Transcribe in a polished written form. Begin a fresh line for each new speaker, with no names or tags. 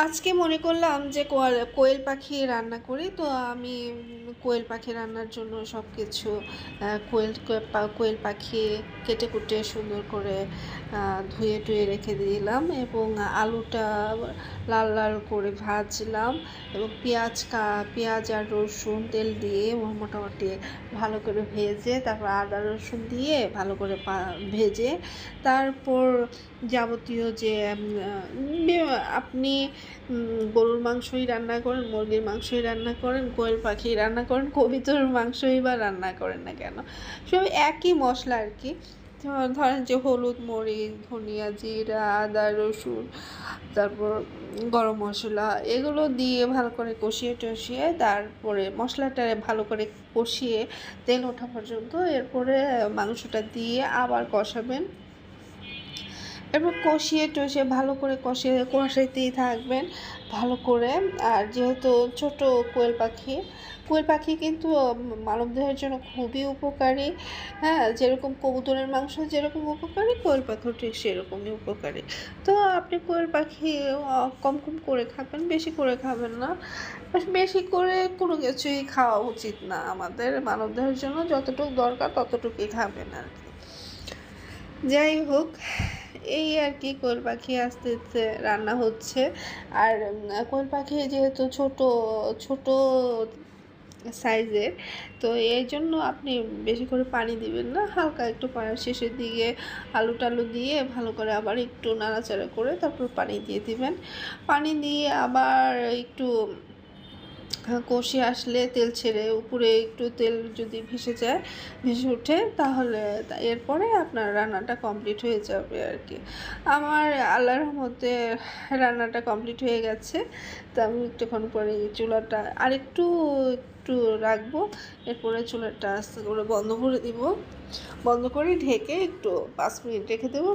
আজকে মনে করলাম যে কোয়েল পাখি রান্না করি। তো আমি কোয়েল পাখি রান্নার জন্য সব কিছু কোয়েল পাখি কেটে কুটে সুন্দর করে ধুয়ে টুয়ে রেখে দিলাম এবং আলুটা লাল লাল করে ভাজলাম এবং পেঁয়াজ আর রসুন তেল দিয়ে মোটামুটি ভালো করে ভেজে তারপর আদা রসুন দিয়ে ভালো করে ভেজে তারপর যাবতীয় যে আপনি গরুর মাংসই রান্না করেন, মুরগির মাংসই রান্না করেন, কোয়েল পাখি রান্না করেন, কবিতর মাংসই বা রান্না করেন না কেন, সব একই মশলা আর কি। ধরেন যে হলুদ, মরিচ, ধনিয়া, জিরা, আদা রসুন, তারপর গরম মশলা, এগুলো দিয়ে ভালো করে কষিয়ে টষিয়ে তারপরে মশলাটা ভালো করে কষিয়ে তেল ওঠা পর্যন্ত এরপরে মাংসটা দিয়ে আবার কষাবেন। এরপর কষিয়ে টষিয়ে ভালো করে কষাইতেই থাকবেন ভালো করে। আর যেহেতু ছোট কোয়েল পাখি কিন্তু মানবদেহের জন্য খুবই উপকারী। হ্যাঁ, যেরকম কবুতরের মাংস যেরকম উপকারী, কোয়েল পাখিও ঠিক সেরকমই উপকারী। তো আপনি কোয়েল পাখি কম কম করে খাবেন, বেশি করে খাবেন না। বেশি করে কোনো কিছুই খাওয়া উচিত না, আমাদের মানবদেহের জন্য যতটুকু দরকার ততটুকুই খাবেন আর কি। যাই হোক, এই আর কি, কোয়েল পাখি আস্তে আস্তে রান্না হচ্ছে। আর কোয়েল পাখি যেহেতু ছোট ছোট সাইজের, তো এই জন্য আপনি বেশি করে পানি দিবেন না, হালকা একটু শেষের দিকে আলু টালু দিয়ে ভালো করে আবার একটু নাড়াচাড়া করে তারপর পানি দিয়ে দিবেন। পানি দিয়ে আবার একটু কষে আসলে তেল ছেড়ে উপরে একটু তেল যদি ভেসে ওঠে তাহলে এরপরে আপনার রান্নাটা কমপ্লিট হয়ে যাবে আর কি। আমার আল্লাহর রহমতে রান্নাটা কমপ্লিট হয়ে গেছে। তো আমি একটুক্ষণ পরে চুলাটা একটু রাখবো, এরপরে চুলাটা আস্তে করে বন্ধ করে দিব, বন্ধ করে ঢেকে একটু 5 মিনিট রেখে দেবো।